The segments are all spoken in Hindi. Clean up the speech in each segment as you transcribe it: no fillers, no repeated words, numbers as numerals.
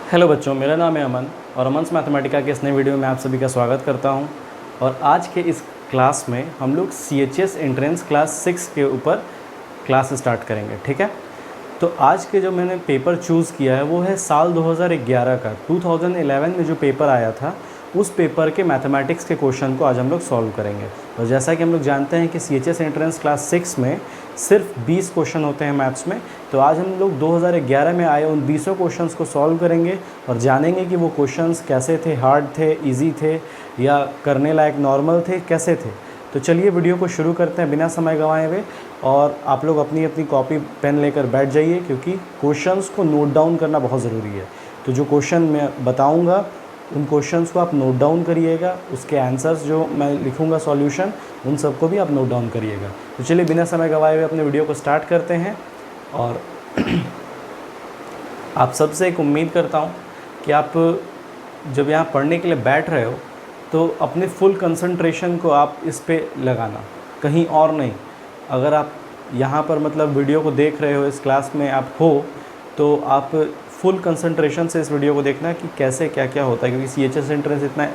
हेलो बच्चों, मेरा नाम है अमन और अमन्स मैथमेटिका के इस नए वीडियो में आप सभी का स्वागत करता हूं। और आज के इस क्लास में हम लोग CHS एंट्रेंस क्लास 6 के ऊपर क्लास स्टार्ट करेंगे। ठीक है, तो आज के जो मैंने पेपर चूज़ किया है वो है साल 2011 का 2011 में जो पेपर आया था उस पेपर के मैथमेटिक्स के क्वेश्चन को आज हम लोग सॉल्व करेंगे। और जैसा कि हम लोग जानते हैं कि CHS एंट्रेंस क्लास 6 में सिर्फ 20 क्वेश्चन होते हैं मैथ्स में, तो आज हम लोग 2011 में आए उन 20 क्वेश्चंस को सॉल्व करेंगे और जानेंगे कि वो क्वेश्चंस कैसे थे, हार्ड थे, इजी थे या करने लायक नॉर्मल थे, कैसे थे। तो चलिए वीडियो को शुरू करते हैं बिना समय गंवाए हुए। और आप लोग अपनी अपनी कॉपी पेन लेकर बैठ जाइए क्योंकि क्वेश्चंस को नोट डाउन करना बहुत ज़रूरी है। तो जो क्वेश्चन मैं बताऊंगा उन क्वेश्चंस को आप नोट डाउन करिएगा, उसके आंसर्स जो मैं लिखूंगा सॉल्यूशन उन सबको भी आप नोट डाउन करिएगा। तो चलिए बिना समय गंवाए हुए अपने वीडियो को स्टार्ट करते हैं। और आप सबसे एक उम्मीद करता हूं कि आप जब यहाँ पढ़ने के लिए बैठ रहे हो तो अपने फुल कंसंट्रेशन को आप इस पे लगाना, कहीं और नहीं। अगर आप यहाँ पर मतलब वीडियो को देख रहे हो, इस क्लास में आप हो, तो आप फुल कंसंट्रेशन से इस वीडियो को देखना कि कैसे क्या क्या होता है, क्योंकि CHS एंट्रेंस इतना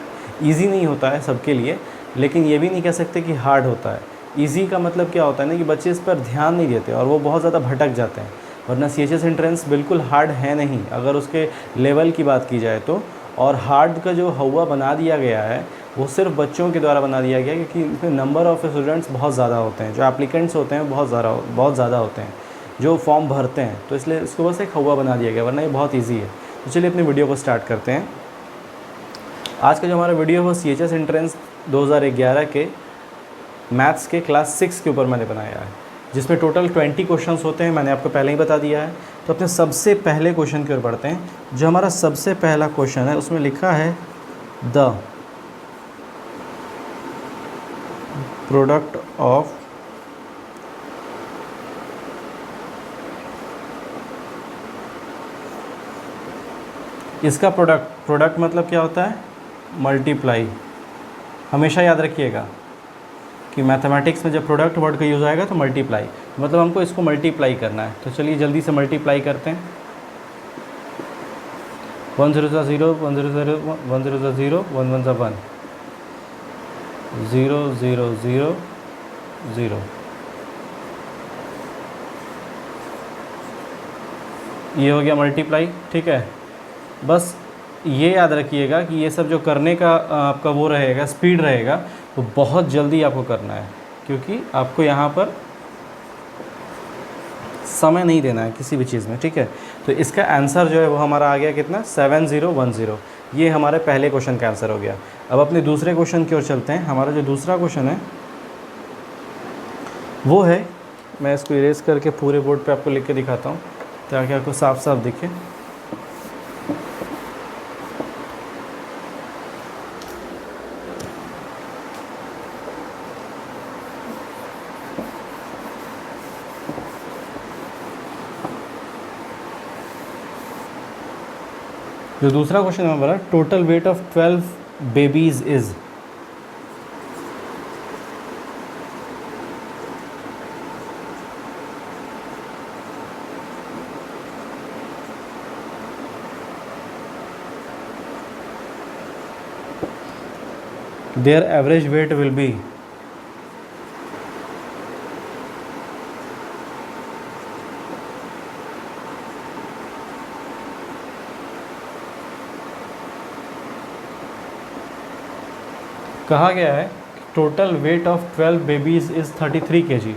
ईजी नहीं होता है सबके लिए, लेकिन ये भी नहीं कह सकते कि हार्ड होता है। ईजी का मतलब क्या होता है ना कि बच्चे इस पर ध्यान नहीं देते और वो बहुत ज़्यादा भटक जाते हैं। वरना CHS एंट्रेंस बिल्कुल हार्ड है नहीं अगर उसके लेवल की बात की जाए तो। और हार्ड का जो हवा बना दिया गया है वो सिर्फ बच्चों के द्वारा बना दिया गया है क्योंकि इसमें नंबर ऑफ़ स्टूडेंट्स बहुत ज़्यादा होते हैं, जो एप्लीकेंट्स होते हैं बहुत ज़्यादा होते हैं जो फॉर्म भरते हैं, तो इसलिए इसको बस एक हवा बना दिया गया, वरना ये बहुत ईजी है। तो चलिए अपनी वीडियो को स्टार्ट करते हैं। आज का जो हमारा वीडियो है वो CHS एंट्रेंस 2011 के मैथ्स के क्लास 6 के ऊपर मैंने बनाया है, जिसमें टोटल 20 क्वेश्चंस होते हैं, मैंने आपको पहले ही बता दिया है। तो अपने सबसे पहले क्वेश्चन की ओर बढ़ते हैं। जो हमारा सबसे पहला क्वेश्चन है उसमें लिखा है द प्रोडक्ट ऑफ इसका प्रोडक्ट मतलब क्या होता है? मल्टीप्लाई। हमेशा याद रखिएगा कि मैथमेटिक्स में जब प्रोडक्ट वर्ड का यूज़ आएगा तो मल्टीप्लाई, मतलब हमको इसको मल्टीप्लाई करना है। तो चलिए जल्दी से मल्टीप्लाई करते हैं। 1 0 0 0 1 0 0 1 0 0 1 1 1 0 0 0 0। ये हो गया मल्टीप्लाई। ठीक है, बस ये याद रखिएगा कि ये सब जो करने का आपका वो रहेगा, स्पीड रहेगा, तो बहुत जल्दी आपको करना है क्योंकि आपको यहाँ पर समय नहीं देना है किसी भी चीज़ में। ठीक है, तो इसका आंसर जो है वो हमारा आ गया कितना? 7010। ये हमारे पहले क्वेश्चन का आंसर हो गया। अब अपने दूसरे क्वेश्चन की ओर चलते हैं। हमारा जो दूसरा क्वेश्चन है वो है, मैं इसको इरेज करके पूरे बोर्ड पे आपको लिख के दिखाता हूँ ताकि आपको साफ साफ दिखे। जो दूसरा क्वेश्चन है हमारा, total weight of 12 babies is. There average weight will be. कहा गया है total weight of 12 babies is 33 kg।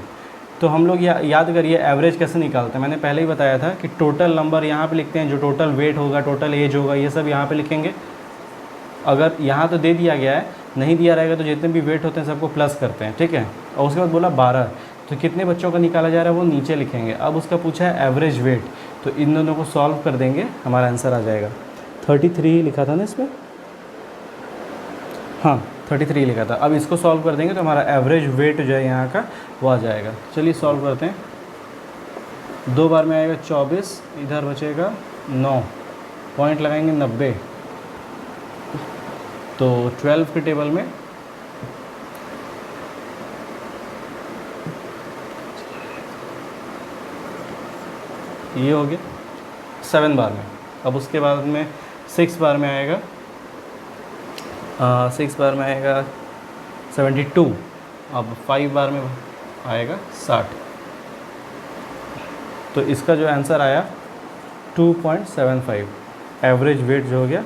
तो हम लोग याद करिए एवरेज कैसे निकालते हैं। मैंने पहले ही बताया था कि टोटल नंबर यहाँ पे लिखते हैं, जो टोटल वेट होगा, टोटल एज होगा, ये सब यहाँ पे लिखेंगे। अगर यहाँ तो दे दिया गया है, नहीं दिया रहेगा तो जितने भी वेट होते हैं सबको प्लस करते हैं। ठीक है, और उसके बाद बोला 12, तो कितने बच्चों का निकाला जा रहा है वो नीचे लिखेंगे। अब उसका पूछा है एवरेज वेट, तो इन दोनों को सॉल्व कर देंगे, हमारा आंसर आ जाएगा 33 लिखा था ना इसमें, हाँ 33 लिखा था। अब इसको सॉल्व कर देंगे तो हमारा एवरेज वेट जो है यहाँ का वो आ जाएगा। चलिए सॉल्व करते हैं। 2 बार में आएगा 24, इधर बचेगा 9, पॉइंट लगाएंगे 90, तो 12 के टेबल में ये हो गया 7 बार में। अब उसके बाद में 6 बार में आएगा 6 बार में आएगा 72, अब 5 बार में आएगा 60। तो इसका जो आंसर आया 2.75, एवरेज वेट जो हो गया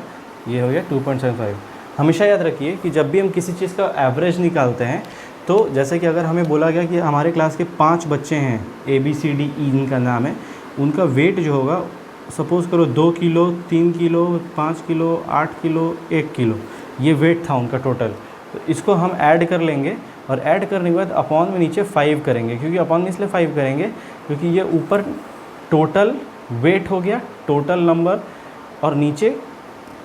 ये हो गया 2.75। हमेशा याद रखिए कि जब भी हम किसी चीज़ का एवरेज निकालते हैं, तो जैसे कि अगर हमें बोला गया कि हमारे क्लास के 5 बच्चे हैं, ABCD E इनका नाम है, उनका वेट जो होगा सपोज़ करो 2 kilo, 3 kilo, 5 kilo, 8 kilo, 1 kilo, ये वेट था उनका टोटल। तो इसको हम ऐड कर लेंगे और ऐड करने के बाद अपॉन में नीचे 5 करेंगे, क्योंकि अपॉन में इसलिए 5 करेंगे क्योंकि ये ऊपर टोटल वेट हो गया, टोटल नंबर, और नीचे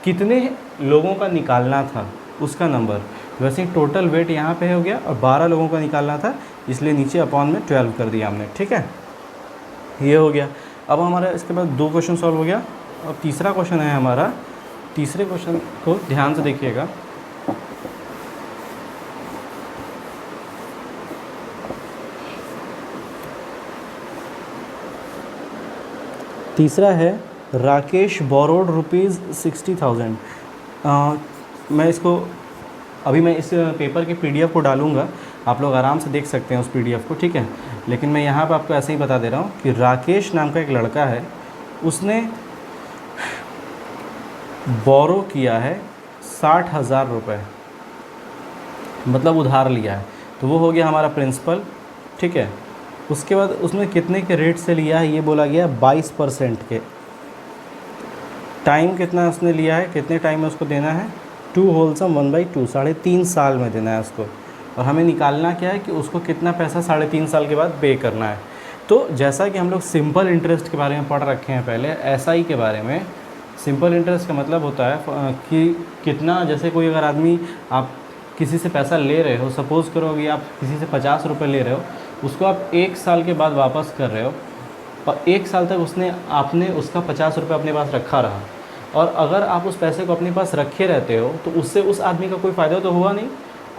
कितने लोगों का निकालना था उसका नंबर। वैसे ही टोटल वेट यहाँ पे हो गया और 12 लोगों का निकालना था, इसलिए नीचे अपॉन में 12 कर दिया हमने। ठीक है, ये हो गया। अब हमारा इसके बाद 2 क्वेश्चन सॉल्व हो गया। और तीसरा क्वेश्चन है हमारा, तीसरे क्वेश्चन को ध्यान से देखिएगा। तीसरा है राकेश बोरोड ₹60,000। मैं इसको अभी मैं इस पेपर के PDF को डालूँगा, आप लोग आराम से देख सकते हैं उस PDF को, ठीक है। लेकिन मैं यहाँ पर आपको ऐसे ही बता दे रहा हूँ कि राकेश नाम का एक लड़का है, उसने बोरो किया है 60,000 रुपये, मतलब उधार लिया है। तो वो हो गया हमारा प्रिंसिपल, ठीक है। उसके बाद उसने कितने के रेट से लिया है, ये बोला गया 22% के। टाइम कितना उसने लिया है, कितने टाइम में उसको देना है, 2 होलसम 1/2, 3.5 साल में देना है उसको। और हमें निकालना क्या है कि उसको कितना पैसा 3.5 साल के बाद पे करना है। तो जैसा कि हम लोग सिंपल इंटरेस्ट के बारे में पढ़ रखे हैं पहले, SI के बारे में, सिंपल इंटरेस्ट का मतलब होता है कि कितना, जैसे कोई अगर आदमी, आप किसी से पैसा ले रहे हो, सपोज़ करो कि आप किसी से 50 रुपये ले रहे हो, उसको आप 1 साल के बाद वापस कर रहे हो, और 1 साल तक आपने उसका 50 रुपये अपने पास रखा रहा। और अगर आप उस पैसे को अपने पास रखे रहते हो तो उससे उस आदमी का कोई फ़ायदा तो हुआ नहीं,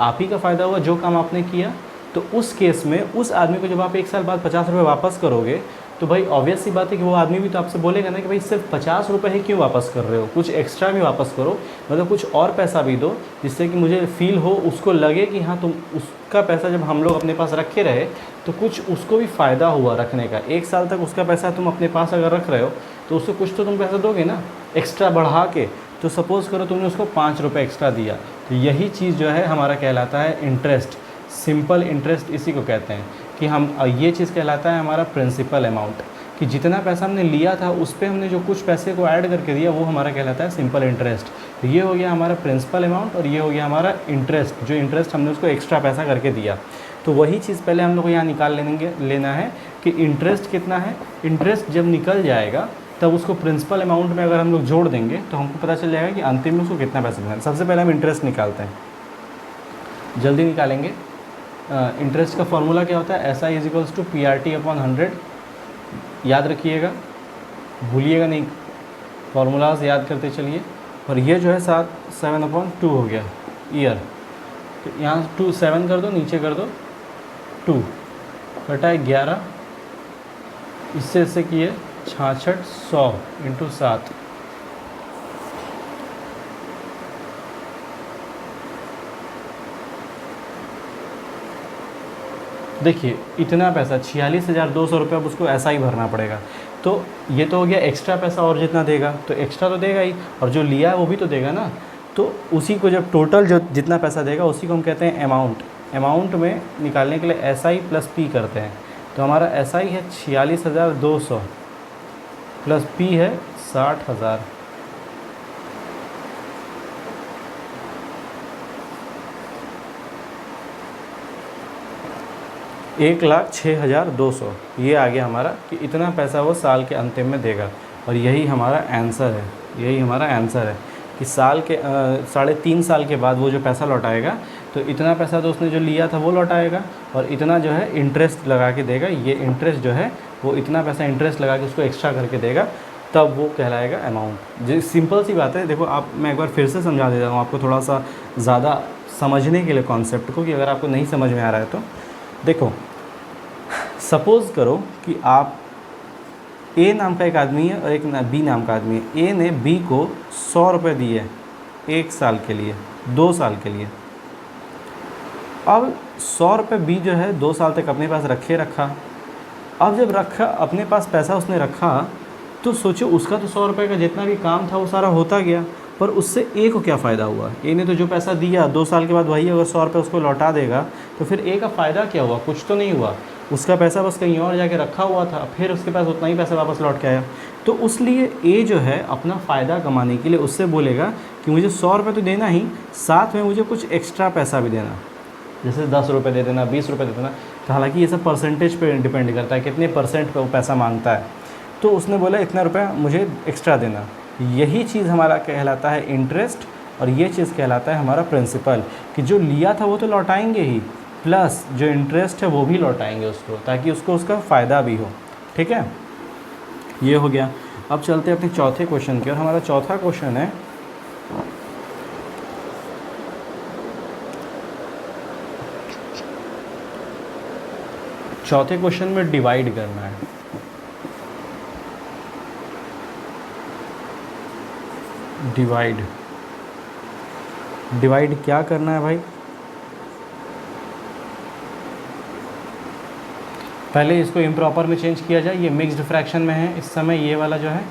आप ही का फ़ायदा हुआ जो काम आपने किया। तो उस केस में उस आदमी को जब आप 1 साल बाद 50 रुपये वापस करोगे, तो भाई ऑब्वियस सी बात है कि वो आदमी भी तो आपसे बोलेगा ना कि भाई सिर्फ 50 रुपये ही क्यों वापस कर रहे हो, कुछ एक्स्ट्रा भी वापस करो, मतलब कुछ और पैसा भी दो, जिससे कि मुझे फील हो, उसको लगे कि हाँ तुम उसका पैसा जब हम लोग अपने पास रखे रहे तो कुछ उसको भी फ़ायदा हुआ रखने का। 1 साल तक उसका पैसा तुम अपने पास अगर रख रहे हो तो उसको कुछ तो तुम पैसा दोगे ना एक्स्ट्रा बढ़ा के। तो सपोज़ करो तुमने उसको 5 रुपये एक्स्ट्रा दिया, तो यही चीज़ जो है हमारा कहलाता है इंटरेस्ट, सिंपल इंटरेस्ट इसी को कहते हैं। कि हम ये चीज़ कहलाता है हमारा प्रिंसिपल अमाउंट, कि जितना पैसा हमने लिया था उस पर हमने जो कुछ पैसे को ऐड करके दिया वो हमारा कहलाता है सिंपल इंटरेस्ट। तो ये हो गया हमारा प्रिंसिपल अमाउंट और ये हो गया हमारा इंटरेस्ट, जो इंटरेस्ट हमने उसको एक्स्ट्रा पैसा करके दिया। तो वही चीज़ पहले हम लोग को यहाँ निकाल लेना है कि इंटरेस्ट कितना है। इंटरेस्ट जब निकल जाएगा तब उसको प्रिंसिपल अमाउंट में अगर हम लोग जोड़ देंगे तो हमको पता चल जाएगा कि अंतिम में उसको कितना पैसा देना है। सबसे पहले हम इंटरेस्ट निकालते हैं, जल्दी निकालेंगे। इंटरेस्ट का फॉर्मूला क्या होता है, SI = PRT/100। याद रखिएगा, भूलिएगा नहीं, फार्मूलाज याद करते चलिए। और ये जो है 7/2 हो गया ईयर, तो यहाँ 7 कर दो, नीचे कर दो 2, कटा है 11, इससे किए 66, 100 × 7। देखिए इतना पैसा 46,200 रुपये अब उसको ऐसा ही भरना पड़ेगा। तो ये तो हो गया एक्स्ट्रा पैसा, और जितना देगा तो एक्स्ट्रा तो देगा ही, और जो लिया है वो भी तो देगा ना। तो उसी को जब टोटल जो जितना पैसा देगा उसी को हम कहते हैं अमाउंट। अमाउंट में निकालने के लिए SI + P करते हैं। तो हमारा SI है 46,200 प्लस P है 60,000। $1,06,200 ये आ गया हमारा कि इतना पैसा वो साल के अंतिम में देगा। और यही हमारा आंसर है, यही हमारा आंसर है कि साल के 3.5 साल के बाद वो जो पैसा लौटाएगा, तो इतना पैसा तो उसने जो लिया था वो लौटाएगा, और इतना जो है इंटरेस्ट लगा के देगा। ये इंटरेस्ट जो है वो इतना पैसा इंटरेस्ट लगा के उसको एक्स्ट्रा करके देगा, तब वो कहलाएगा अमाउंट। जो सिंपल सी बात है। देखो आप, मैं एक बार फिर से समझा देता हूँ आपको थोड़ा सा ज़्यादा समझने के लिए कॉन्सेप्ट को, कि अगर आपको नहीं समझ में आ रहा है तो देखो, सपोज़ करो कि आप ए नाम का एक आदमी है और एक बी नाम का आदमी है। ए ने बी को 100 रुपये दिए 1 साल के लिए, 2 साल के लिए। अब 100 रुपये बी जो है 2 साल तक अपने पास रखा। अब जब रखा, अपने पास पैसा उसने रखा, तो सोचो उसका तो 100 रुपये का जितना भी काम था वो सारा होता गया, पर उससे ए को क्या फ़ायदा हुआ? ए ने तो जो पैसा दिया 2 साल के बाद वही अगर 100 रुपये उसको लौटा देगा तो फिर ए का फ़ायदा क्या हुआ? कुछ तो नहीं हुआ। उसका पैसा बस कहीं और जाके रखा हुआ था, फिर उसके पास उतना ही पैसा वापस लौट के आया। तो उसलिए ए जो है अपना फ़ायदा कमाने के लिए उससे बोलेगा कि मुझे 100 रुपये तो देना ही, साथ में मुझे कुछ एक्स्ट्रा पैसा भी देना, जैसे 10 रुपये दे देना, 20 रुपये दे देना। तो हालांकि ये सब परसेंटेज पे डिपेंड करता है, कितने परसेंट पे वो पैसा मांगता है। तो उसने बोला इतना रुपया मुझे एक्स्ट्रा देना। यही चीज़ हमारा कहलाता है इंटरेस्ट, और ये चीज़ कहलाता है हमारा प्रिंसिपल, कि जो लिया था वो तो लौटाएंगे ही, प्लस जो इंटरेस्ट है वो भी लौटाएंगे उसको, ताकि उसको उसका फ़ायदा भी हो। ठीक है, ये हो गया। अब चलते हैं अपने चौथे क्वेश्चन की, और हमारा चौथा क्वेश्चन है चौथे क्वेश्चन में डिवाइड करना है। डिवाइड क्या करना है भाई? पहले इसको इम्प्रॉपर में चेंज किया जाए। ये मिक्स्ड फ्रैक्शन में है इस समय। ये वाला जो है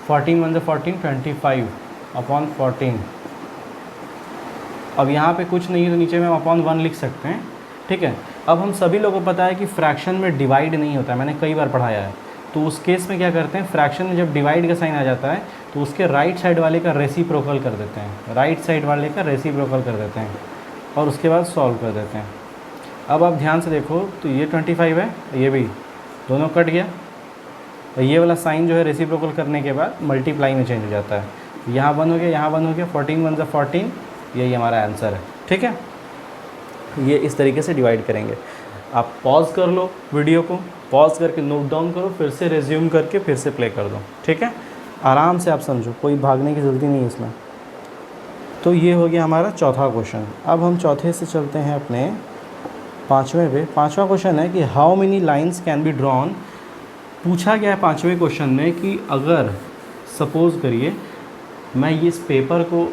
14 1 14 25/14। अब यहाँ पे कुछ नहीं है तो नीचे में हम अपॉन 1 लिख सकते हैं। ठीक है, अब हम सभी लोगों को पता है कि फ्रैक्शन में डिवाइड नहीं होता है, मैंने कई बार पढ़ाया है। तो उस केस में क्या करते हैं, फ्रैक्शन में जब डिवाइड का साइन आ जाता है तो उसके राइट साइड वाले का रेसिप्रोकल कर देते हैं, राइट साइड वाले का रेसिप्रोकल कर देते हैं, और उसके बाद सॉल्व कर देते हैं। अब आप ध्यान से देखो तो ये 25 है, ये भी दोनों कट गया, और ये वाला साइन जो है रेसिप्रोकल करने के बाद मल्टीप्लाई में चेंज हो जाता है। यहाँ 1 हो गया, यहाँ 1 हो गया, 14 1 14, यही हमारा आंसर है। ठीक है, ये इस तरीके से डिवाइड करेंगे। आप पॉज कर लो वीडियो को, पॉज करके नोट डाउन करो, फिर से रिज्यूम करके फिर से प्ले कर दो। ठीक है, आराम से आप समझो, कोई भागने की ज़रूरत नहीं है इसमें। तो ये हो गया हमारा चौथा क्वेश्चन। अब हम चौथे से चलते हैं अपने पाँचवें पे। पाँचवा क्वेश्चन है कि how many lines can be drawn. पूछा गया है पाँचवें क्वेश्चन में कि अगर सपोज़ करिए मैं इस पेपर को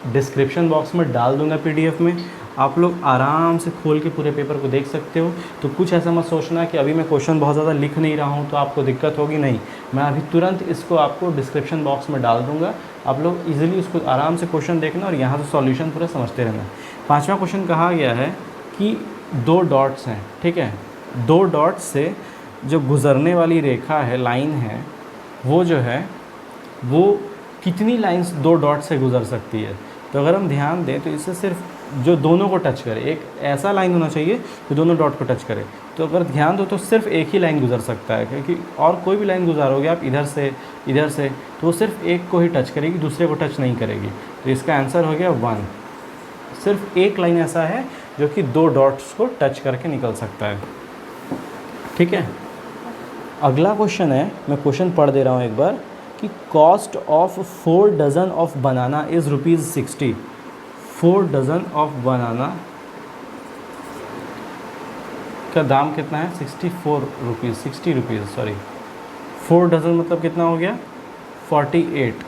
डिस्क्रिप्शन बॉक्स में डाल दूंगा PDF में, आप लोग आराम से खोल के पूरे पेपर को देख सकते हो। तो कुछ ऐसा मत सोचना कि अभी मैं क्वेश्चन बहुत ज़्यादा लिख नहीं रहा हूँ तो आपको दिक्कत होगी, नहीं, मैं अभी तुरंत इसको आपको डिस्क्रिप्शन बॉक्स में डाल दूंगा। आप लोग इजीली उसको आराम से क्वेश्चन देखना और यहाँ से सॉल्यूशन पूरा समझते रहना। पाँचवा क्वेश्चन कहा गया है कि 2 डॉट्स हैं। ठीक है, 2 डॉट्स से जो गुज़रने वाली रेखा है, लाइन है, वो जो है वो कितनी लाइन्स 2 डॉट से गुज़र सकती है। तो अगर हम ध्यान दें तो इससे सिर्फ जो दोनों को टच करे, एक ऐसा लाइन होना चाहिए जो दोनों डॉट को टच करे। तो अगर ध्यान दो तो सिर्फ एक ही लाइन गुजर सकता है, क्योंकि और कोई भी लाइन गुजारोगे आप इधर से तो वो सिर्फ एक को ही टच करेगी, दूसरे को टच नहीं करेगी। तो इसका आंसर हो गया 1। सिर्फ एक लाइन ऐसा है जो कि 2 डॉट्स को टच करके निकल सकता है। ठीक है, अगला क्वेश्चन है, मैं क्वेश्चन पढ़ दे रहा हूँ एक बार, कि cost of 4 dozen of banana is ₹60। 4 dozen of banana का दाम कितना है? 60 रुपीज़ सॉरी। 4 डजन मतलब कितना हो गया? 48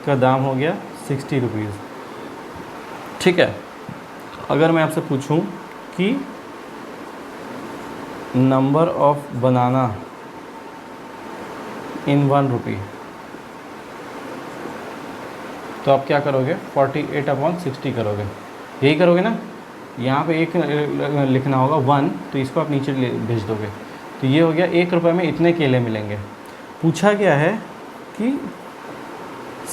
का दाम हो गया 60 रुपीज़। ठीक है, अगर मैं आपसे पूछूं कि नंबर ऑफ बनाना इन 1 रुपी, तो आप क्या करोगे? 48/60 करोगे, यही करोगे ना। यहाँ पे एक लिखना होगा 1, तो इसको आप नीचे भेज दोगे। तो ये हो गया 1 रुपये में इतने केले मिलेंगे। पूछा गया है कि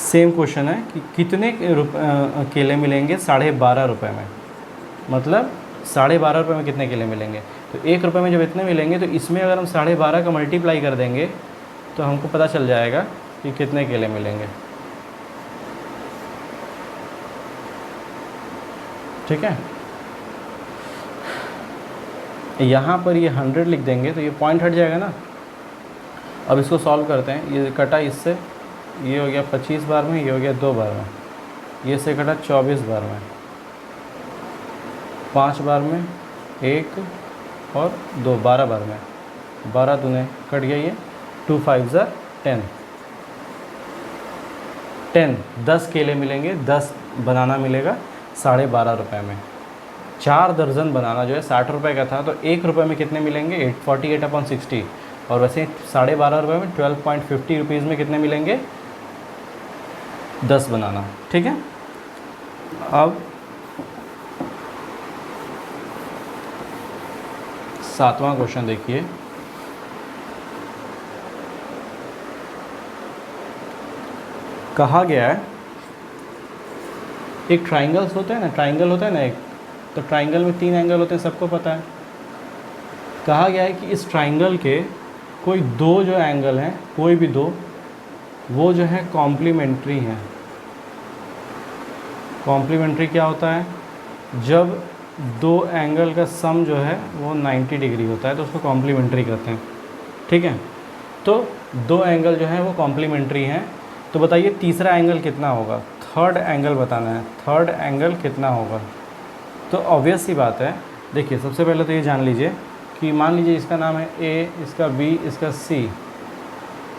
सेम क्वेश्चन है कि कितने केले मिलेंगे 12.5 रुपये में, मतलब 12.5 रुपये में कितने केले मिलेंगे। तो 1 रुपये में जब इतने मिलेंगे तो इसमें अगर हम 12.5 का मल्टीप्लाई कर देंगे तो हमको पता चल जाएगा कि कितने केले मिलेंगे। ठीक है, यहाँ पर ये 100 लिख देंगे तो ये पॉइंट हट जाएगा ना। अब इसको सॉल्व करते हैं। ये कटा इससे, ये हो गया 25 बार में, ये हो गया 2 बार में, ये से कटा 24 बार में, 5 बार में 1 और 2, 12 बार में, 12 दूने कट गया, ये 2 5 ज़ा 10 10 केले मिलेंगे, 10 बनाना मिलेगा 12.5 रुपये में। 4 दर्जन बनाना जो है 60 रुपये का था, तो 1 रुपये में कितने मिलेंगे 848/60, और वैसे 12.5 रुपये में 12.50 रुपीज़ में कितने मिलेंगे 10 बनाना। ठीक है, अब 7वां क्वेश्चन देखिए। कहा गया है एक ट्राइंगल्स होता है ना, ट्राइंगल होता है ना एक, तो ट्राइंगल में 3 एंगल होते हैं, सबको पता है। कहा गया है कि इस ट्राइंगल के कोई 2 जो एंगल हैं, कोई भी 2, वो जो है कॉम्प्लीमेंट्री हैं। कॉम्प्लीमेंट्री क्या होता है, जब 2 एंगल का सम जो है वो 90 डिग्री होता है तो उसको कॉम्प्लीमेंट्री कहते हैं। ठीक है, तो 2 एंगल जो है वो कॉम्प्लीमेंट्री हैं। तो बताइए तीसरा एंगल कितना होगा, थर्ड एंगल बताना है, थर्ड एंगल कितना होगा। तो ऑब्वियस सी बात है, देखिए सबसे पहले तो ये जान लीजिए कि मान लीजिए इसका नाम है ए, इसका बी, इसका सी।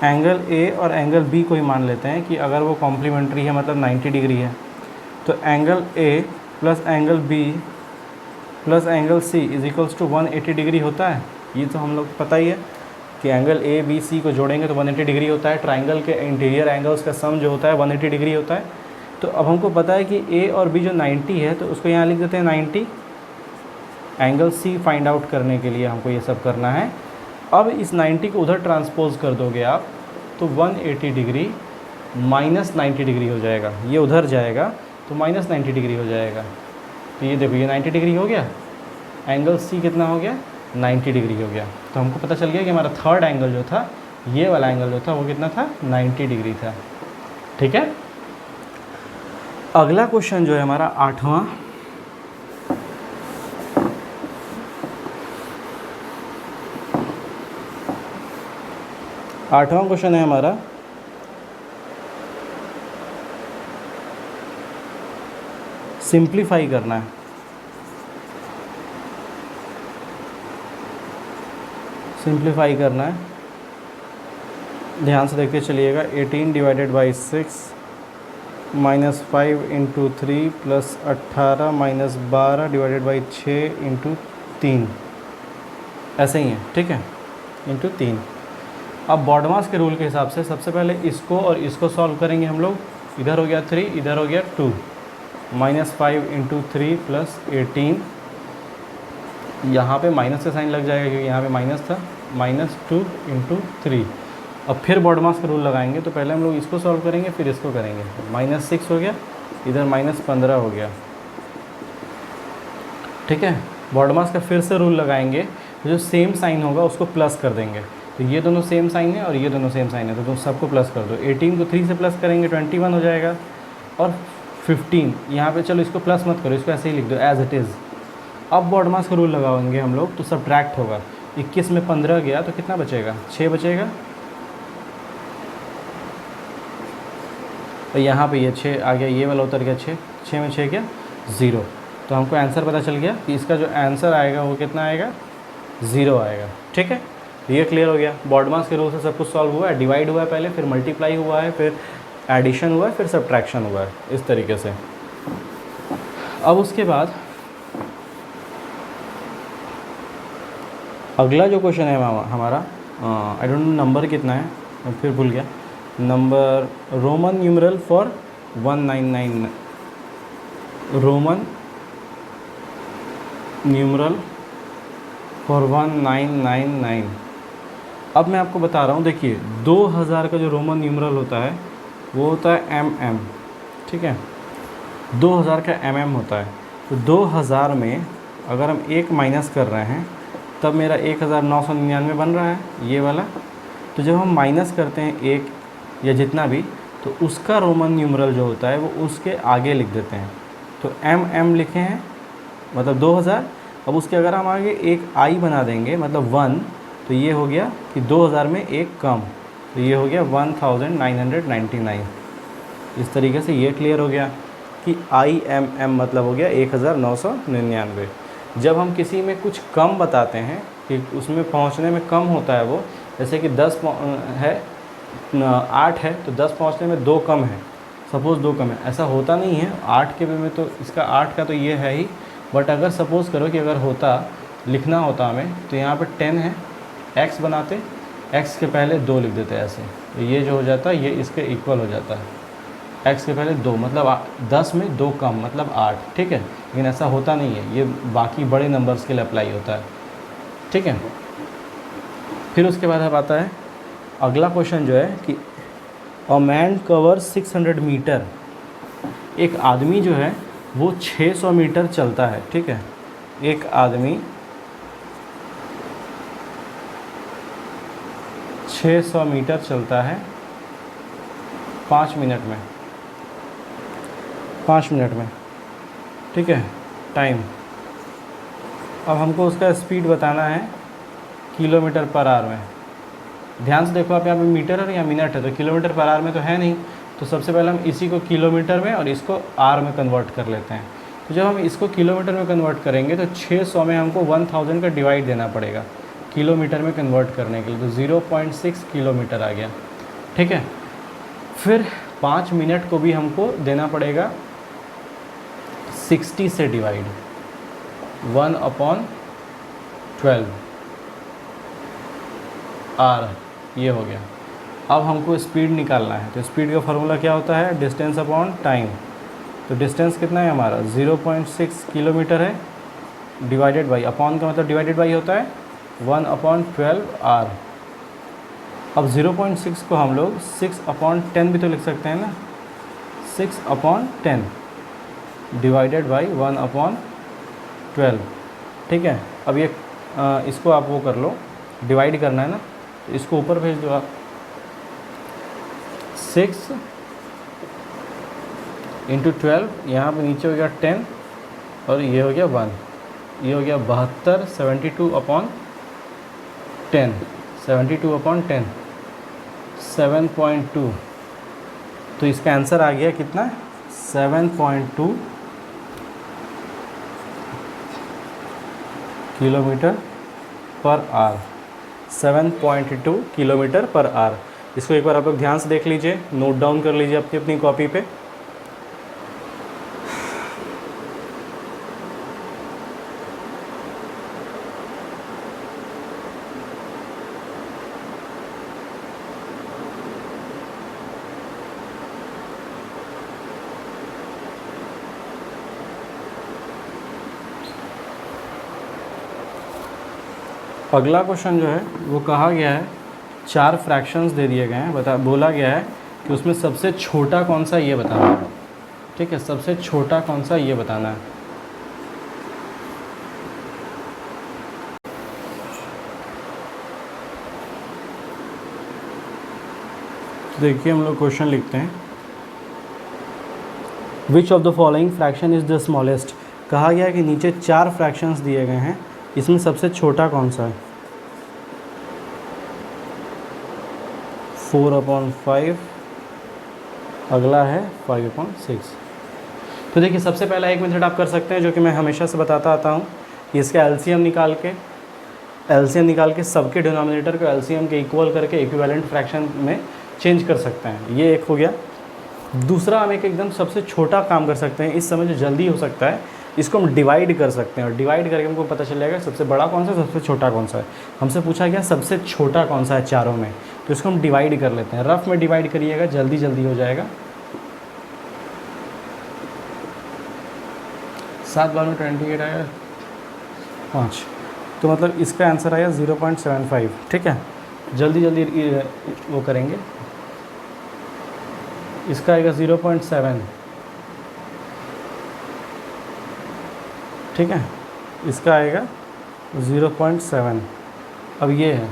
एंगल ए और एंगल बी को ही मान लेते हैं कि अगर वो कॉम्प्लीमेंट्री है मतलब 90 डिग्री है, तो angle A plus angle B plus angle C is equals to 180 degree होता है। ये तो हम लोग पता ही है कि एंगल ए बी सी को जोड़ेंगे तो 180 डिग्री होता है। ट्राइंगल के इंटीरियर एंगल्स का सम जो होता है 180 डिग्री होता है। तो अब हमको पता है कि ए और बी जो 90 है, तो उसको यहाँ लिख देते हैं 90। एंगल सी फाइंड आउट करने के लिए हमको ये सब करना है। अब इस 90 को उधर ट्रांसपोज कर दोगे आप, तो 180 डिग्री माइनस 90 डिग्री हो जाएगा। ये उधर जाएगा तो माइनस 90 डिग्री हो जाएगा। तो ये देखो ये 90 डिग्री हो गया, एंगल सी कितना हो गया 90 डिग्री हो गया। तो हमको पता चल गया कि हमारा थर्ड एंगल जो था, ये वाला एंगल जो था वो कितना था 90 डिग्री था। ठीक है, अगला क्वेश्चन जो है हमारा 8वां, क्वेश्चन है हमारा सिंप्लीफाई करना है। सिंप्लीफाई करना है, ध्यान से देखते चलिएगा। 18 divided by 6 minus 5 into 3 plus 18 minus 12 divided by 6 into 3, ऐसे ही है। ठीक है, इंटू 3। अब बॉडमास के रूल के हिसाब से सबसे पहले इसको और इसको सॉल्व करेंगे हम लोग। इधर हो गया 3, इधर हो गया 2, माइनस 5 इंटू 3 प्लस 18, यहाँ पे माइनस का साइन लग जाएगा क्योंकि यहाँ पे माइनस था, माइनस 2 इंटू 3। अब फिर बॉडमास का रूल लगाएंगे, तो पहले हम लोग इसको सॉल्व करेंगे फिर इसको करेंगे। माइनस 6 हो गया, इधर माइनस 15 हो गया। ठीक है, बॉडमास का फिर से रूल लगाएंगे, तो जो सेम साइन होगा उसको प्लस कर देंगे। तो ये दोनों सेम साइन है और ये दोनों सेम साइन है, तो तुम सबको प्लस कर दो। 18 को 3 से प्लस करेंगे 21 हो जाएगा, और 15 यहाँ पे, चलो इसको प्लस मत करो, इसको ऐसे ही लिख दो एज इट इज़। अब बॉडमास का रूल लगाएंगे हम लोग, तो सब्ट्रैक्ट होगा। 21 में 15 गया तो कितना बचेगा 6 बचेगा, तो यहाँ पे ये 6 आ गया, ये वाला उतर गया 6 में 6 क्या 0। तो हमको आंसर पता चल गया कि इसका जो आंसर आएगा वो कितना आएगा 0 आएगा। ठीक है, ये क्लियर हो गया। बॉडमास के रूल से सब कुछ सॉल्व हुआ है, डिवाइड हुआ है पहले, फिर मल्टीप्लाई हुआ है, फिर एडिशन हुआ है, फिर सब्ट्रैक्शन हुआ है, इस तरीके से। अब उसके बाद अगला जो क्वेश्चन है हमारा, आई डोंट नो नंबर कितना है, मैं फिर भूल गया number. Roman numeral for 199, Roman numeral for 1999। अब मैं आपको बता रहा हूँ, देखिए 2000 का जो रोमन न्यूमरल होता है वो होता है mm। ठीक है, 2000 का mm होता है। तो 2000 में अगर हम 1 माइनस कर रहे हैं तब मेरा 1999 बन रहा है, ये वाला। तो जब हम माइनस करते हैं 1 या जितना भी, तो उसका रोमन न्यूमरल जो होता है वो उसके आगे लिख देते हैं। तो mm लिखे हैं मतलब 2000। अब उसके अगर हम आगे एक i बना देंगे मतलब 1, तो ये हो गया कि 2000 में एक कम, तो ये हो गया 1999। इस तरीके से ये क्लियर हो गया कि IMM मतलब हो गया 1999। जब हम किसी में कुछ कम बताते हैं कि उसमें पहुंचने में कम होता है वो, जैसे कि 10 है 8 है तो 10 पहुंचने में 2 कम है, सपोज़ 2 कम है, ऐसा होता नहीं है 8 के वे में, तो इसका 8 का तो ये है ही। बट अगर सपोज़ करो कि अगर होता, लिखना होता हमें, तो यहाँ पर 10 है, x बनाते, x के पहले 2 लिख देते ऐसे, तो ये जो हो जाता है ये इसके इक्वल हो जाता है, x के पहले 2 मतलब 10 में 2 कम मतलब 8, ठीक है। लेकिन ऐसा होता नहीं है, ये बाकी बड़े नंबर्स के लिए अप्लाई होता है, ठीक है। फिर उसके बाद अब आता है अगला क्वेश्चन जो है कि अ मैन कवर 600 मीटर, एक आदमी जो है वो 600 मीटर चलता है, ठीक है। एक आदमी 600 मीटर चलता है 5 मिनट में, 5 मिनट में, ठीक है, टाइम। अब हमको उसका स्पीड बताना है किलोमीटर पर आवर में। ध्यान से देखो, आप यहाँ पे मीटर है या मिनट है, तो किलोमीटर पर आवर में तो है नहीं, तो सबसे पहले हम इसी को किलोमीटर में और इसको आर में कन्वर्ट कर लेते हैं। तो जब हम इसको किलोमीटर में कन्वर्ट करेंगे तो 600 में हमको 1000 का डिवाइड देना पड़ेगा किलोमीटर में कन्वर्ट करने के लिए, तो 0.6 किलोमीटर आ गया, ठीक है। फिर 5 मिनट को भी हमको देना पड़ेगा 60 से डिवाइड, 1/12 आर, ये हो गया। अब हमको स्पीड निकालना है, तो स्पीड का फार्मूला क्या होता है, डिस्टेंस अपॉन टाइम। तो डिस्टेंस कितना है हमारा 0.6 किलोमीटर है, डिवाइडेड बाई, अपॉन का मतलब डिवाइडेड बाई होता है 1/12 आर। अब 0.6 को हम लोग 6/10 भी तो लिख सकते हैं ना, 6/10 डिवाइडेड बाई 1/12, ठीक है। अब ये इसको आप वो कर लो, डिवाइड करना है ना, तो इसको ऊपर भेज दो आप, 6 × 12, यहाँ पर नीचे हो गया 10 और ये हो गया 1, ये हो गया 72, 72/10, 72/10, 7.2। तो इसका आंसर आ गया कितना, 7.2 kilometre per hour, 7.2 kilometre per hour. इसको एक बार आप लोग ध्यान से देख लीजिए, नोट डाउन कर लीजिए अपनी अपनी कॉपी पे। अगला क्वेश्चन जो है वो कहा गया है, 4 फ्रैक्शंस दे दिए गए हैं, बोला गया है कि उसमें सबसे छोटा कौन सा ये बताना है, ठीक है, सबसे छोटा कौन सा ये बताना है। तो देखिए हम लोग क्वेश्चन लिखते हैं, which of the following fraction is the smallest. कहा गया है कि नीचे 4 फ्रैक्शंस दिए गए हैं, इसमें सबसे छोटा कौन सा है, 4/5, अगला है 5/6। तो देखिए सबसे पहला एक मेथड आप कर सकते हैं जो कि मैं हमेशा से बताता आता हूँ, कि इसका एलसीएम निकाल के सबके डिनोमिनेटर को एलसीएम के इक्वल करके इक्विवेलेंट फ्रैक्शन में चेंज कर सकते हैं, ये एक हो गया। दूसरा हम एक एकदम सबसे छोटा काम कर सकते हैं, इस समय जो जल्दी हो सकता है, इसको हम डिवाइड कर सकते हैं, और डिवाइड करके हमको पता चल जाएगा सबसे बड़ा कौन सा है, सबसे छोटा कौन सा है। हमसे पूछा गया सबसे छोटा कौन सा है चारों में, तो इसको हम डिवाइड कर लेते हैं, रफ में डिवाइड करिएगा, जल्दी जल्दी हो जाएगा। 7 बार में 28 आया 5, तो मतलब इसका आंसर आया 0.75, ठीक है। जल्दी जल्दी वो करेंगे, इसका आएगा 0.7, ठीक है, इसका आएगा 0.7। अब ये है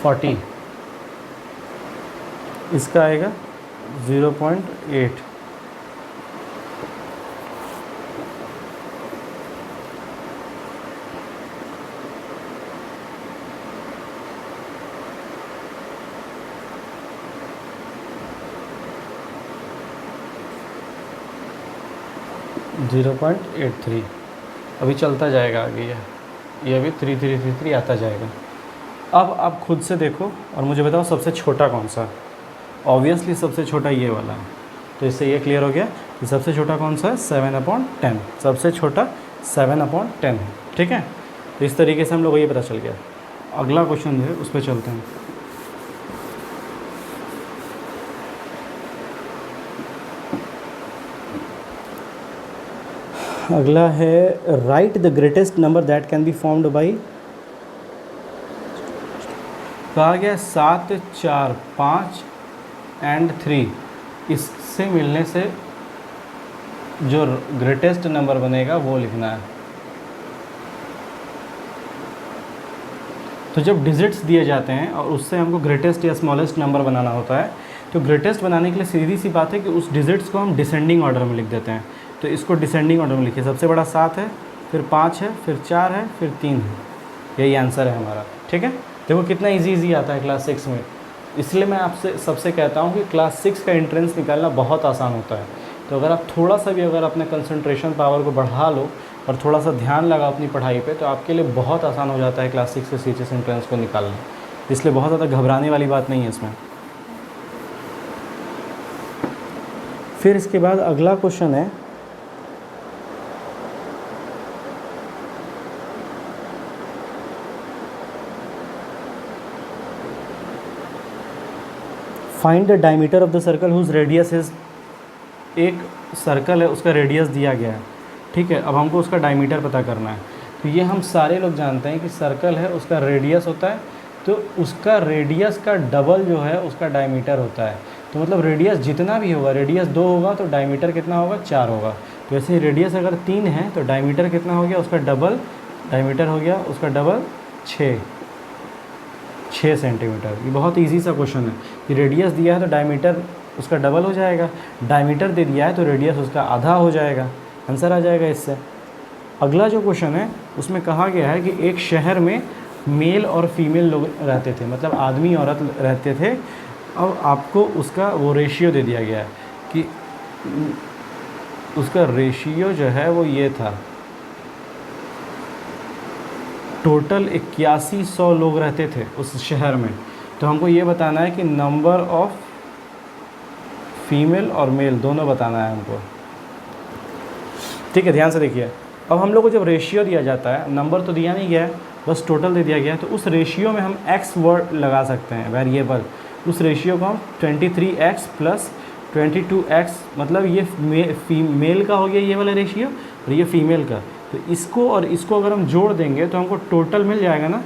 40, इसका आएगा 0.8, .83। अभी चलता जाएगा आगे, ये अभी 3333 आता जाएगा। अब आप खुद से देखो और मुझे बताओ सबसे छोटा कौन सा है। ऑब्वियसली सबसे छोटा ये वाला है, तो इससे ये क्लियर हो गया कि सबसे छोटा कौन सा है, 7/10। सबसे छोटा 7/10 है, ठीक है। तो इस तरीके से हम लोग को ये पता चल गया। अगला क्वेश्चन है उस पर चलते हैं। अगला है right the greatest number that can be formed by, कहा गया 7, 4, 5 एंड 3, इससे मिलने से जो ग्रेटेस्ट नंबर बनेगा वो लिखना है। तो जब डिजिट्स दिए जाते हैं और उससे हमको ग्रेटेस्ट या स्मॉलेस्ट नंबर बनाना होता है, तो ग्रेटेस्ट बनाने के लिए सीधी सी बात है कि उस डिजिट्स को हम डिसेंडिंग ऑर्डर में लिख देते हैं। तो इसको डिसेंडिंग ऑर्डर में लिखिए। सबसे बड़ा 7 है, फिर 5 है, फिर 4 है, फिर 3 है। यही आंसर है हमारा, ठीक है। देखो कितना इजी आता है क्लास 6 में। इसलिए मैं आपसे सबसे कहता हूँ कि क्लास 6 का एंट्रेंस निकालना बहुत आसान होता है। तो अगर आप थोड़ा सा भी अगर अपने कंसंट्रेशन पावर को बढ़ा लो और थोड़ा सा ध्यान लगाओ अपनी पढ़ाई पे, तो आपके लिए बहुत आसान हो जाता है क्लास 6 से सीजीएस एंट्रेंस को निकालना। इसलिए बहुत ज़्यादा घबराने वाली बात नहीं है इसमें। फिर इसके बाद अगला क्वेश्चन है, find the diameter of the circle whose radius is. एक सर्कल है, उसका रेडियस दिया गया है, ठीक है। अब हमको उसका डायमीटर पता करना है। तो ये हम सारे लोग जानते हैं कि सर्कल है, उसका रेडियस होता है, तो उसका रेडियस का डबल जो है उसका डायमीटर होता है। तो मतलब रेडियस जितना भी होगा, रेडियस 2 होगा तो डायमीटर कितना होगा, 4 होगा। तो ऐसे ही रेडियस अगर 3 है तो डायमीटर कितना हो गया, उसका डबल डायमीटर हो गया, उसका डबल 6 सेंटीमीटर। ये बहुत इजी सा क्वेश्चन है कि रेडियस दिया है तो डायमीटर उसका डबल हो जाएगा, डायमीटर दे दिया है तो रेडियस उसका आधा हो जाएगा, आंसर आ जाएगा इससे। अगला जो क्वेश्चन है उसमें कहा गया है कि एक शहर में मेल और फीमेल लोग रहते थे, मतलब आदमी औरत रहते थे। अब आपको उसका वो रेशियो दे दिया गया है कि उसका रेशियो जो है वो ये था, टोटल 8100 लोग रहते थे उस शहर में। तो हमको ये बताना है कि नंबर ऑफ फीमेल और मेल दोनों बताना है हमको, ठीक है। ध्यान से देखिए, अब हम लोग को जब रेशियो दिया जाता है, नंबर तो दिया नहीं गया है, बस टोटल दे दिया गया है, तो उस रेशियो में हम x वर्ड लगा सकते हैं, वेरिएबल। उस रेशियो को हम 23x प्लस 22x, मतलब ये मेल का हो गया ये वाला रेशियो और ये फीमेल का। तो इसको और इसको अगर हम जोड़ देंगे तो हमको टोटल मिल जाएगा ना,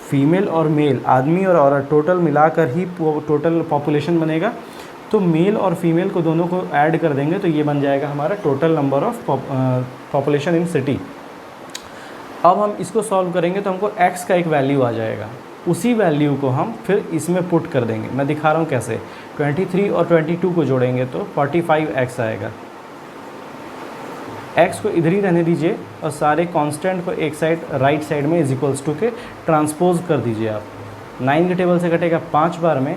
फीमेल और मेल, आदमी और औरत टोटल मिलाकर ही टोटल पॉपुलेशन बनेगा। तो मेल और फीमेल को दोनों को ऐड कर देंगे तो ये बन जाएगा हमारा total number of population in city. अब हम इसको सॉल्व करेंगे तो हमको x का एक वैल्यू आ जाएगा, उसी वैल्यू को हम फिर इसमें पुट कर देंगे। मैं दिखा रहा हूँ कैसे। 23 और 22 को जोड़ेंगे तो 45x आएगा। x को इधर ही रहने दीजिए और सारे कांस्टेंट को एक साइड राइट साइड में इज इक्वल्स टू के ट्रांसपोज कर दीजिए आप। 9 के टेबल से कटेगा 5 बार में,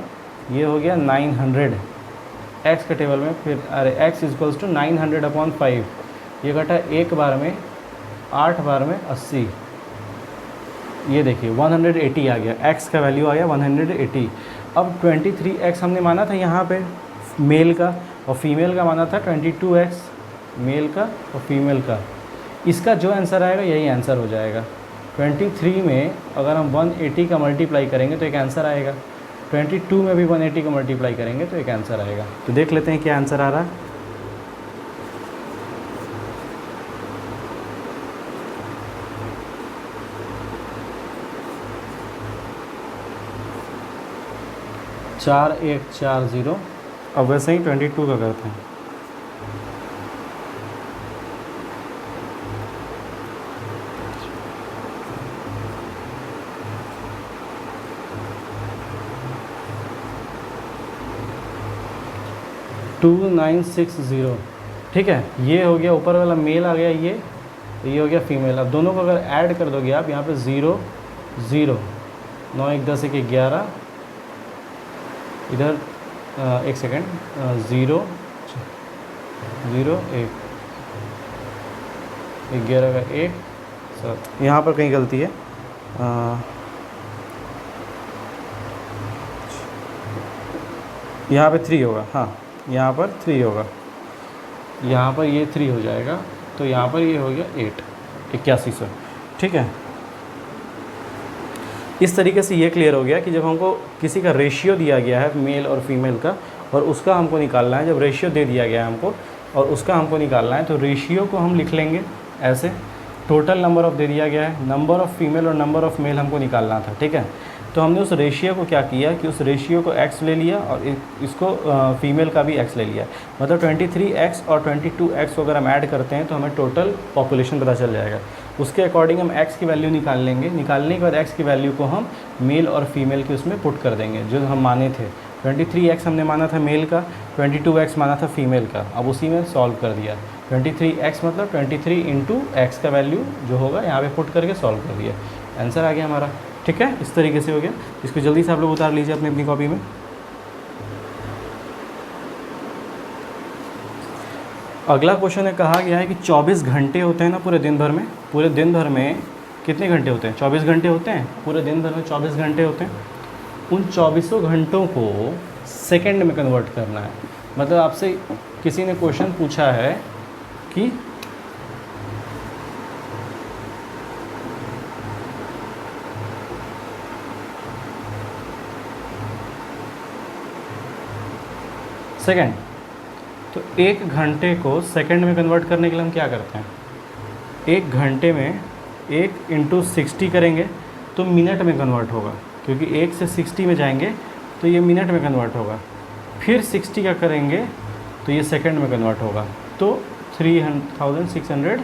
ये हो गया 900। x के टेबल में फिर अरे x इज इक्वल्स टू 900/5, ये घटा 1 बार में, 8 बार में 80। ये देखिए 180 आ गया, x का वैल्यू आ गया 180। अब 23x हमने माना था यहाँ पे मेल का, और फीमेल का माना था 22x मेल का और फीमेल का। इसका जो आंसर आएगा यही आंसर हो जाएगा। 23 में अगर हम 180 का मल्टीप्लाई करेंगे तो एक आंसर आएगा, 22 में भी 180 का मल्टीप्लाई करेंगे तो एक आंसर आएगा। तो देख लेते हैं क्या आंसर आ रहा है। चार 140। अब वैसे ही 22 का करते हैं। टू 960, ठीक है। ये हो गया ऊपर वाला मेल आ गया, ये हो गया फीमेल। अब दोनों को अगर ऐड कर दोगे आप यहाँ पे 0 0 9 1 10 1 11, इधर 1 सेकेंड 0 0 1 11 का 1 7, यहाँ पर कहीं गलती है। यहाँ पे 3 होगा, हाँ यहाँ पर 3 होगा, यहाँ पर ये 3 हो जाएगा, तो यहाँ पर ये हो गया 8, 8100। ठीक है, इस तरीके से ये क्लियर हो गया कि जब हमको किसी का रेशियो दिया गया है मेल और फीमेल का, और उसका हमको निकालना है, जब रेशियो दे दिया गया है हमको और उसका हमको निकालना है, तो रेशियो को हम लिख लेंगे ऐसे, टोटल नंबर ऑफ़ दे दिया गया है, नंबर ऑफ़ फीमेल और नंबर ऑफ़ मेल हमको निकालना था। ठीक है, तो हमने उस रेशियो को क्या किया कि उस रेशियो को x ले लिया और इसको फीमेल का भी x ले लिया, मतलब 23x और 22x को अगर हम ऐड करते हैं तो हमें टोटल पॉपुलेशन पता चल जाएगा। उसके अकॉर्डिंग हम x की वैल्यू निकाल लेंगे, निकालने के बाद x की वैल्यू को हम मेल और फीमेल के उसमें पुट कर देंगे जो हम माने थे। 23x हमने माना था मेल का, 22x माना था फीमेल का, अब उसी में सॉल्व कर दिया। 23x मतलब 23 इंटू एक्स का वैल्यू जो होगा यहाँ पे पुट करके सॉल्व कर दिया, आंसर आ गया हमारा। ठीक है, इस तरीके से हो गया। इसको जल्दी से आप लोग उतार लीजिए अपनी कॉपी में। अगला क्वेश्चन है, कहा गया है कि 24 घंटे होते हैं ना पूरे दिन भर में, पूरे दिन भर में कितने घंटे होते हैं? 24 घंटे होते हैं, पूरे दिन भर में 24 घंटे होते हैं। उन 24 घंटों को सेकंड में कन्वर्ट करना है। मतलब आपसे किसी ने क्वेश्चन पूछा है कि सेकंड, तो 1 घंटे को सेकंड में कन्वर्ट करने के लिए हम क्या करते हैं? 1 घंटे में 1 इंटू 60 करेंगे तो मिनट में कन्वर्ट होगा, क्योंकि 1 से 60 में जाएंगे तो ये मिनट में कन्वर्ट होगा। फिर 60 का करेंगे तो ये सेकंड में कन्वर्ट होगा। तो 3600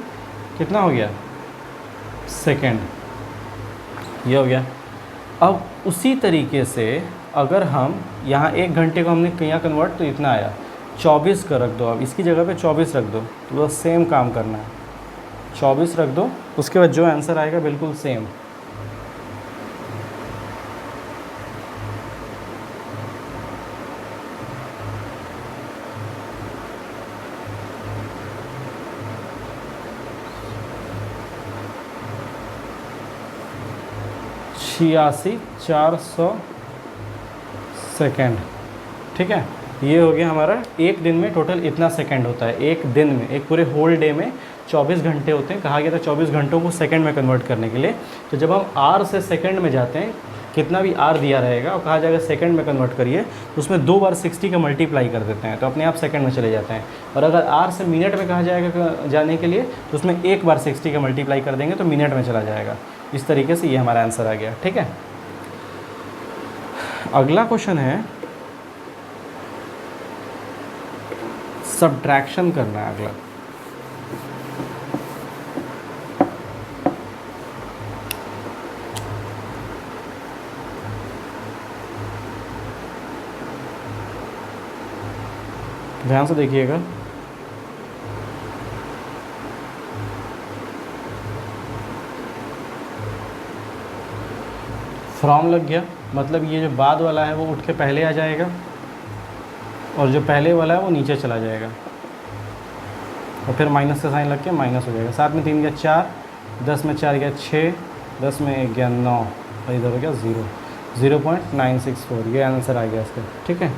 कितना हो गया? सेकंड, ये हो गया। अब उसी तरीके से अगर हम यहाँ 1 घंटे को हमने किया कन्वर्ट तो इतना आया, 24 का रख दो, अब इसकी जगह पे 24 रख दो, तो बस सेम काम करना है, 24 रख दो, उसके बाद जो आंसर आएगा बिल्कुल सेम। छियासी 400 सेकेंड। ठीक है, ये हो गया हमारा। एक दिन में टोटल इतना सेकंड होता है, एक दिन में, एक पूरे होल डे में 24 घंटे होते हैं। कहा गया था 24 घंटों को सेकंड में कन्वर्ट करने के लिए। तो जब हम आर से सेकंड में जाते हैं, कितना भी आर दिया रहेगा और कहा जाएगा सेकंड में कन्वर्ट करिए, तो उसमें 2 बार 60 का मल्टीप्लाई कर देते हैं तो अपने आप सेकंड में चले जाते हैं। और अगर आर से मिनट में कहा जाएगा जाने के लिए तो उसमें 1 बार 60 का मल्टीप्लाई कर देंगे तो मिनट में चला जाएगा। इस तरीके से ये हमारा आंसर आ गया। ठीक है, अगला क्वेश्चन है, सब्ट्रैक्शन करना है अगला। ध्यान से देखिएगा। फ्रॉम लग गया, मतलब ये जो बाद वाला है वो उठ के पहले आ जाएगा और जो पहले वाला है वो नीचे चला जाएगा और फिर माइनस का साइन लग के माइनस हो जाएगा। 7 में 3 गया 4, 10 में 4 गया 6, 10 में 1 गया 9 और इधर हो गया 0, 0.964। ये आंसर आ गया इसका। ठीक है,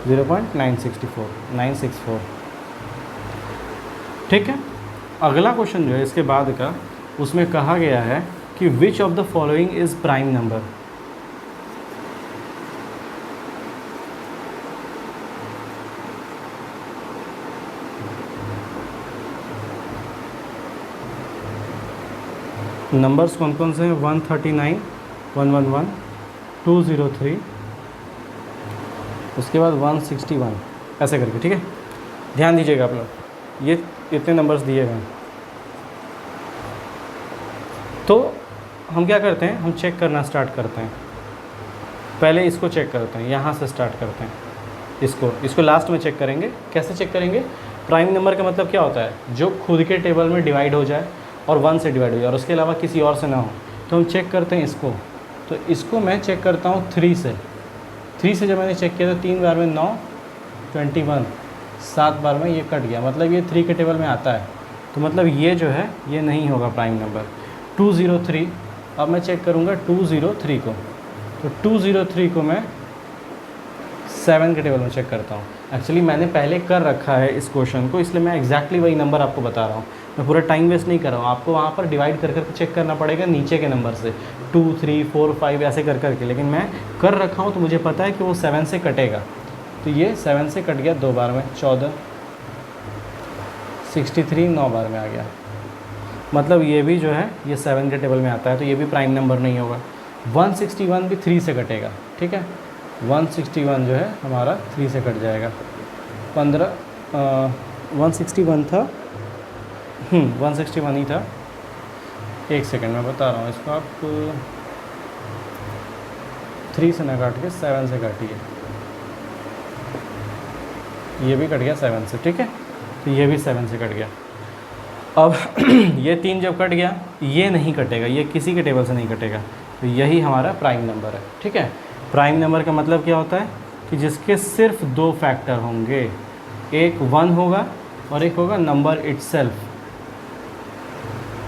0.964। ठीक है, अगला क्वेश्चन जो है इसके बाद का, उसमें कहा गया है कि which of the following is prime number. Numbers कौन कौन से हैं? 139, 111, 203, उसके बाद 161, ऐसे करके। ठीक है, ध्यान दीजिएगा आप लोग, ये इतने नंबर्स दिए गए हैं। तो हम क्या करते हैं, हम चेक करना स्टार्ट करते हैं। पहले इसको चेक करते हैं, यहाँ से स्टार्ट करते हैं। इसको लास्ट में चेक करेंगे। कैसे चेक करेंगे? प्राइम नंबर का मतलब क्या होता है? जो खुद के टेबल में डिवाइड हो जाए और 1 से डिवाइड हो जाए और उसके अलावा किसी और से ना हो, तो हम चेक करते हैं इसको। तो इसको मैं चेक करता हूँ 3 से। 3 से जब मैंने चेक किया तो 3 बार में 9, 21, 7 बार में ये कट गया, मतलब ये 3 के टेबल में आता है। तो मतलब ये जो है ये नहीं होगा प्राइम नंबर। 203, अब मैं चेक करूँगा 203 को, तो 203 को मैं 7 के टेबल में चेक करता हूँ। एक्चुअली मैंने पहले कर रखा है इस क्वेश्चन को, इसलिए मैं एग्जैक्टली वही नंबर आपको बता रहा हूँ। मैं पूरा टाइम वेस्ट नहीं कर रहा हूँ, आपको वहाँ पर डिवाइड कर करके चेक करना पड़ेगा नीचे के नंबर से, 2 3 4 5 ऐसे कर करके, लेकिन मैं कर रखा हूँ तो मुझे पता है कि वो 7 से कटेगा। तो ये 7 से कट गया 2 बार में, 14, 63 9 बार में आ गया। मतलब ये भी जो है ये 7 के टेबल में आता है, तो ये भी प्राइम नंबर नहीं होगा। 161 भी 3 से कटेगा, ठीक है। 161 जो है हमारा 3 से कट जाएगा। 161 था, 161 ही था। एक सेकंड में बता रहा हूँ इसको, आप 3 से ना काट के 7 से काटिए। ये भी कट गया 7 से, ठीक है। तो ये भी 7 से कट गया। अब ये 3 जब कट गया, ये नहीं कटेगा, ये किसी के टेबल से नहीं कटेगा, तो यही हमारा प्राइम नंबर है, ठीक है। प्राइम नंबर का मतलब क्या होता है कि जिसके सिर्फ 2 फैक्टर होंगे, एक 1 होगा और एक होगा नंबर इटसेल्फ,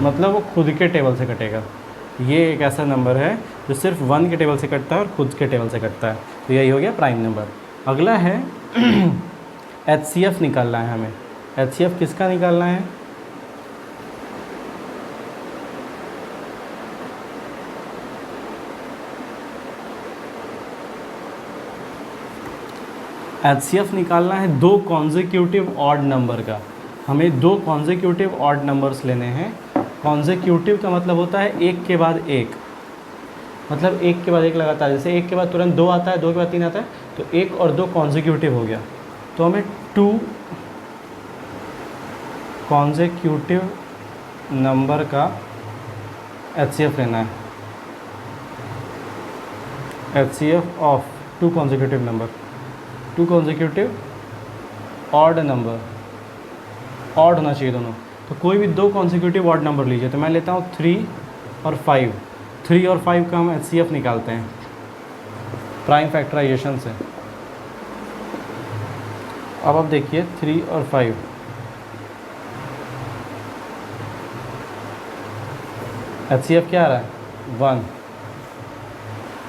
मतलब वो खुद के टेबल से कटेगा। ये एक ऐसा नंबर है जो सिर्फ 1 के टेबल से कटता है और खुद के टेबल से कटता है, तो यही हो गया प्राइम नंबर। अगला है HCF निकालना है हमें। HCF किसका निकालना है? HCF निकालना है 2 कॉन्जिक्यूटिव ऑड नंबर का। हमें 2 कॉन्जिक्यूटिव ऑड नंबर्स लेने हैं। कॉन्जिक्यूटिव का मतलब होता है एक के बाद एक, मतलब एक के बाद एक लगातार। जैसे एक के बाद तुरंत 2 आता है, 2 के बाद 3 आता है, तो 1 और 2 कॉन्जिक्यूटिव हो गया। तो हमें 2 कॉन्जिक्यूटिव नंबर का HCF लेना है। HCF of 2 consecutive number, 2 consecutive odd number, odd होना चाहिए दोनों। तो कोई भी 2 कॉन्जिक्यूटिव ऑड नंबर लीजिए। तो मैं लेता हूँ 3 और 5। 3 और 5 का हम HCF निकालते हैं प्राइम फैक्टराइजेशन से। अब आप देखिए 3 और 5, HCF क्या आ रहा है? 1।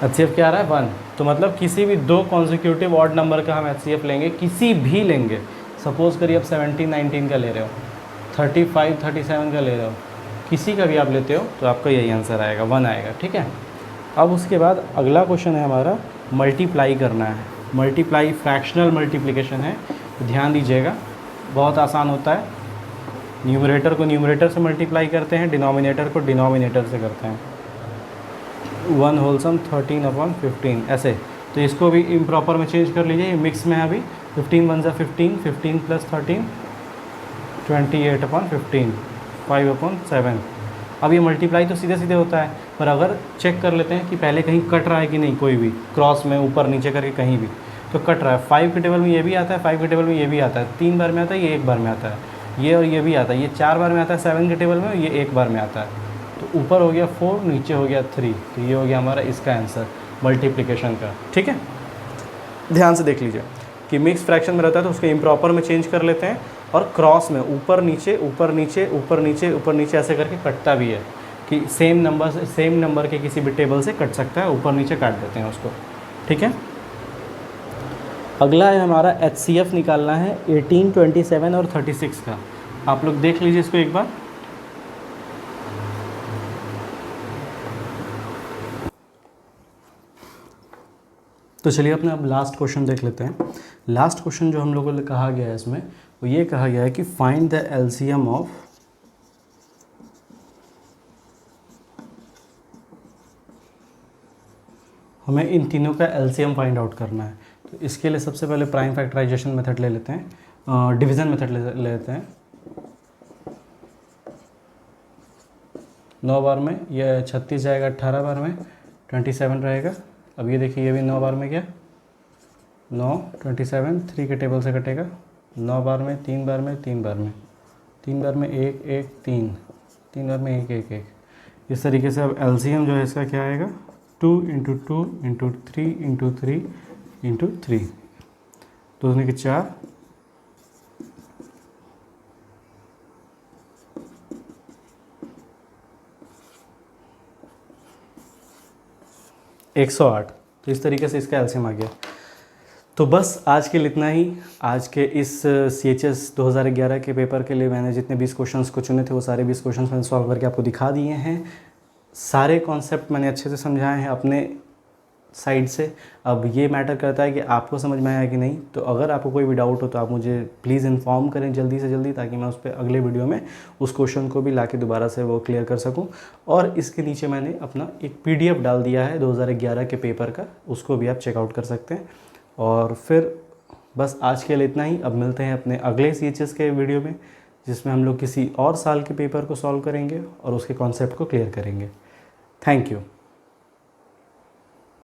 HCF क्या आ रहा है? 1। तो मतलब किसी भी 2 कॉन्जिक्यूटिव ऑड नंबर का हम HCF लेंगे, किसी भी लेंगे। सपोज़ करिए आप 17 19 का ले रहे हो, 35 37 का ले रहे हो, किसी का भी आप लेते हो तो आपका यही आंसर आएगा, 1 आएगा, ठीक है। अब उसके बाद अगला क्वेश्चन है हमारा मल्टीप्लाई करना है। मल्टीप्लाई फ्रैक्शनल मल्टीप्लिकेशन है, तो ध्यान दीजिएगा, बहुत आसान होता है। न्यूमरेटर को न्यूमरेटर से मल्टीप्लाई करते हैं, डिनोमिनेटर को डिनोमिनेटर से करते हैं। 1 होलसम 13/15 ऐसे। तो इसको भी इम्प्रॉपर में चेंज कर लीजिए, ये मिक्स में है अभी। 15 1 ज़ा 15, 15 + 13 28/15, 5/7। अब ये मल्टीप्लाई तो सीधे सीधे होता है, पर अगर चेक कर लेते हैं कि पहले कहीं कट रहा है कि नहीं, कोई भी क्रॉस में ऊपर नीचे करके कहीं भी तो कट रहा है। 5 के टेबल में ये भी आता है, 5 के टेबल में ये भी आता है, 3 बार में आता है, ये 1 बार में आता है, ये और ये भी आता है, ये 4 बार में आता है 7 के टेबल में, ये 1 बार में आता है। तो ऊपर हो गया 4, नीचे हो गया 3, तो ये हो गया हमारा इसका आंसर मल्टीप्लिकेशन का, ठीक है। ध्यान से देख लीजिए कि मिक्स फ्रैक्शन में रहता है तो उसको इम्प्रॉपर में चेंज कर लेते हैं, और क्रॉस में ऊपर नीचे ऊपर नीचे ऊपर नीचे ऊपर नीचे ऐसे करके कटता भी है कि सेम नंबर के किसी भी टेबल से कट सकता है, ऊपर नीचे काट देते हैं उसको, ठीक है। अगला है हमारा HCF निकालना है 18 27 और 36 का। आप लोग देख लीजिए इसको एक बार। तो चलिए अपने अब लास्ट क्वेश्चन देख लेते हैं। लास्ट क्वेश्चन जो हम लोगों को कहा गया है इसमें, वो ये कहा गया है कि फाइंड द LCM ऑफ, हमें इन तीनों का LCM फाइंड आउट करना है। तो इसके लिए सबसे पहले प्राइम फैक्टराइजेशन मेथड ले लेते हैं, डिवीज़न मेथड ले लेते हैं। 9 बार में ये 36 जाएगा, 18 बार में 27 रहेगा। अब ये देखिए ये भी 9 बार में क्या, 9 27 3 के टेबल से कटेगा। 9 बार में, 3 बार में, 3 बार में, 3 बार में 1 1 3, 3 बार में 1 1 1। इस तरीके से अब LCM जो है इसका क्या आएगा, 2 × 2 × 3 × 3 × 3, 2 दूनी के 4, 108। तो इस तरीके से इसका LCM आ गया। तो बस आज के लिए इतना ही। आज के इस CHS 2011 के पेपर के लिए मैंने जितने 20 क्वेश्चंस को चुने थे वो सारे 20 क्वेश्चंस मैंने सॉल्व करके आपको दिखा दिए हैं। सारे कॉन्सेप्ट मैंने अच्छे से समझाए हैं अपने साइड से। अब ये मैटर करता है कि आपको समझ में आया कि नहीं। तो अगर आपको कोई भी डाउट हो तो आप मुझे प्लीज़ इन्फॉर्म करें जल्दी से जल्दी, ताकि मैं उस पर अगले वीडियो में उस क्वेश्चन को भी लाके दोबारा से वो क्लियर कर सकूं। और इसके नीचे मैंने अपना एक PDF डाल दिया है 2011 के पेपर का, उसको भी आप चेकआउट कर सकते हैं। और फिर बस आज के लिए इतना ही। अब मिलते हैं अपने अगले CHS के वीडियो में, जिसमें हम लोग किसी और साल के पेपर को सॉल्व करेंगे और उसके कॉन्सेप्ट को क्लियर करेंगे। Thank you.